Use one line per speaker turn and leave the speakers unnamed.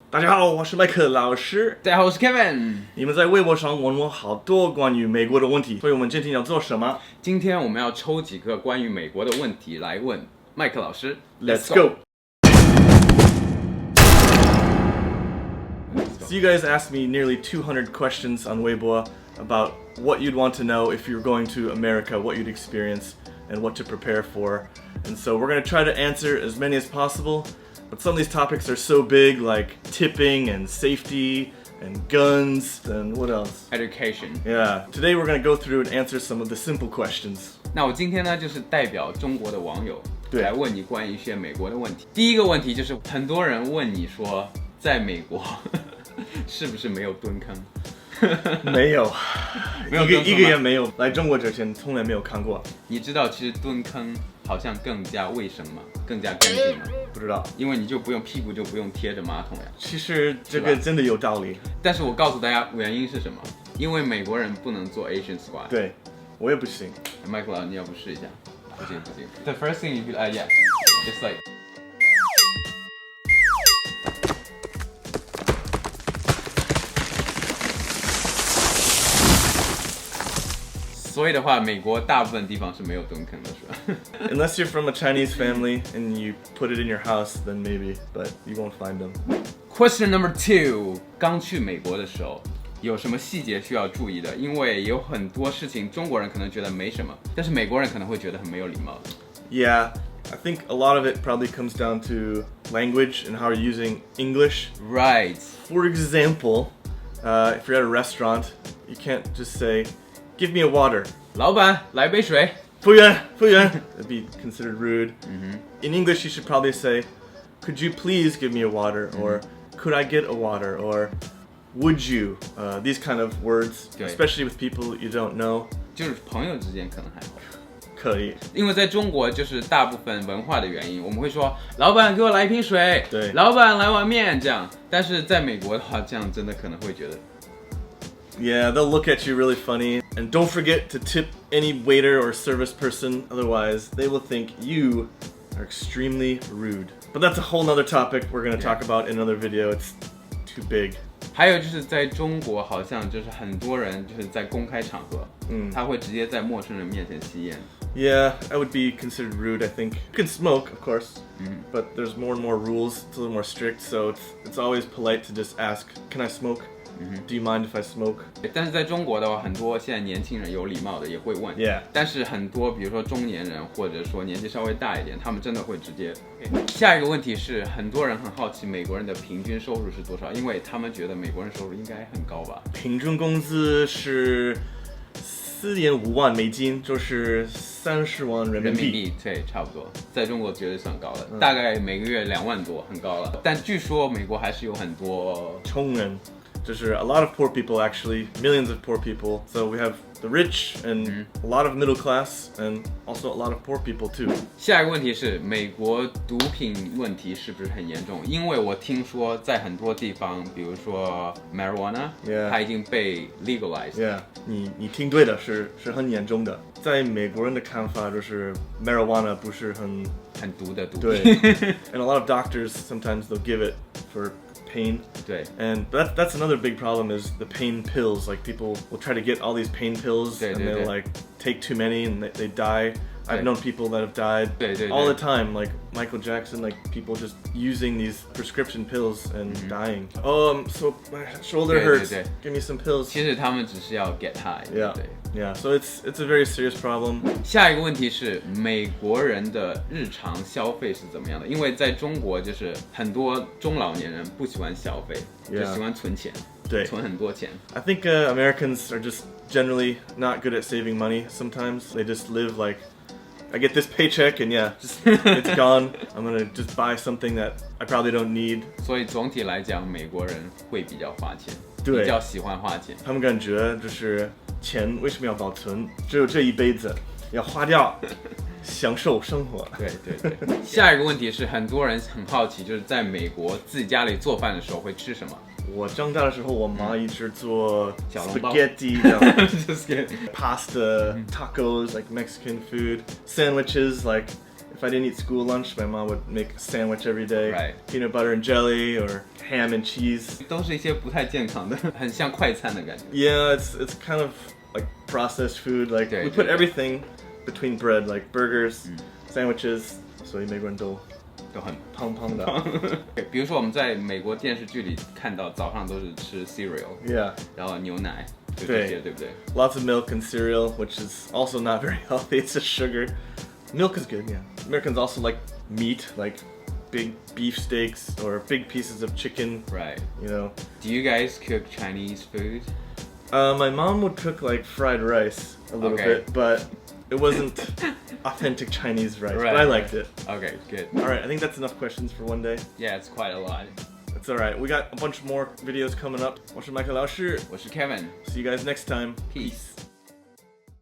大家好，我是麦克老师。
大家好，我是 Kevin。
你们在微博上问我好多关于美国的问题，所以我们今天要做什么？
今天我们要抽几个关于美国的问题来问麦克老师。
Let's go. So you guys asked me nearly 200 questions on Weibo about what you'd want to know if you're going to America, what you'd experience, and what to prepare for. And so we're going to try to answer as many as possible. But some of these topics are so big, like tipping and safety and guns and what else?
Education.
Yeah. Today we're going to go through and answer some of the simple questions.
那我今天呢，就是代表中国的网友
对
来问你关于一些美国的问题。第一个问题就是很多人问你说，在美国是不是没有蹲坑？
没有，
没有蹲坑吗
一个也没有。来中国之前从来没有看过。
你知道其实蹲坑好像更加卫生吗？更加干净吗？
不知道，
因为你就不用屁股就不用贴着马桶呀。
其实这个真的有道理。
但是我告诉大家原因是什么？因为美国人不能做 Asian squat。
对，我也不行。
麦克老师，你要不试一下？不行。The first thing you feel, yeah, just like. 所以的话，美国大部分地方是没有蹲坑的，是吧
Unless you're from a Chinese family and you put it in your house, then maybe, but you won't find them.
Question number 2， 刚去美国的时候，有什么细节需要注意的？因为有很多事情中国人可能觉得没什么，但是美国人可能会觉得很没有礼貌的。
Yeah, I think a lot of it probably comes down to language and how you're using English.
Right.
For example, if you're at a restaurant, you can't just say,Give me a water.
老板，来杯水。
服务员 That'd be considered rude. In English, you should probably say, could you please give me a water? Or could I get a water? Or would you? These kind of words,
对
especially with people you don't know.
就是朋友之间可能还好，
可以。
因为在中国就是大部分文化的原因，我们会说老板给我来一瓶水，
对
老板来碗面这样。但是在美国的话，这样真的可能会觉得。
Yeah, they'll look at you really funny. And don't forget to tip any waiter or service person, otherwise they will think you are extremely rude. But that's a whole nother topic we're going to talk about in another video. It's too big.
还有就是在中国，好像就是很多人就是在公开场合，他会直接在陌生人面前吸烟。
Yeah, I would be considered rude, I think. You can smoke, of course, but there's more and more rules. It's a little more strict, so it's always polite to just ask, can I smoke? Do you mind if I smoke?
但是在中国的话，很多现在年轻人有礼貌的也会问。
Yeah.
但是很多，比如说中年人或者说年纪稍微大一点，他们真的会直接。下一个问题是，很多人很好奇美国人的平均收入是多少，因为他们觉得美国人收入应该很高吧？
平均工资是4.5万美金，就是30万人民币。
对，差不多，在中国绝对算高了，大概每个月2万多，很高了。但据说美国还是有很多
穷人。就是 a lot of poor people actually, millions of poor people. So we have the rich and a lot of middle class and also a lot of poor people too.
下一个问题是美国毒品问题是不是很严重？因为我听说在很多地方，比如说 marijuana， 它已经被 legalized。Yeah，
你听对了，是很严重的。在美国人的看法就是 marijuana 不是很
毒的毒品。
对，and a lot of doctors sometimes they'll give it for pain.
对
And that's another big problem is the pain pills. Like people will try to get all these pain pills and they'll like take too many and they die. I've known people that have died all the time, like Michael Jackson, like people just using these prescription pills and dying. Oh, so my shoulder hurts. Give me some pills.
其实他们只是要 get high。Yeah.
So it's a very serious problem.
下一个问题是美国人的日常消费是怎么样的？因为在中国就是很多中老年人不喜欢消费，就喜欢存钱。存很多钱。
I think Americans are just generally not good at saving money. Sometimes they just live like, I get this paycheck and just it's gone. I'm gonna just buy something that I probably don't need.
所以总体来讲，美国人会比较花钱，
对，
比较喜欢花钱。
他们感觉就是钱为什么要保存？只有这一辈子，要花掉，享受生活。
对。下一个问题是，很多人很好奇，就是在美国自己家里做饭的时候会吃什么？
我长大的时候，我妈一直做
小笼包
spaghetti, pasta, tacos, like Mexican food, sandwiches. Like if I didn't eat school lunch, my mom would make a sandwich every day.
Right.
Peanut butter and jelly or ham and cheese.
都是一些不太健康的，很像快餐的感觉。
Yeah, it's kind of like processed food. Like we put everything between bread, like burgers, sandwiches. 所以美国人都很胖胖的。
比如说我们在美国电视剧里看到早上都是吃 cereal，
Yeah.
然后牛奶，就这些，对不对？
Lots of milk and cereal, which is also not very healthy. It's just sugar. Milk is good, yeah. Americans also like meat, like big beef steaks or big pieces of chicken.
Right.
You know.
Do you guys cook Chinese food?
My mom would cook like fried rice a little bit, but it wasn't authentic Chinese rice. But I liked it.
Okay, good.
All right, I think that's enough questions for one day.
Yeah, it's quite a lot.
That's all right. We got a bunch more videos coming up. 我是麦克老师，
我是 Kevin.
See you guys next time.
Peace.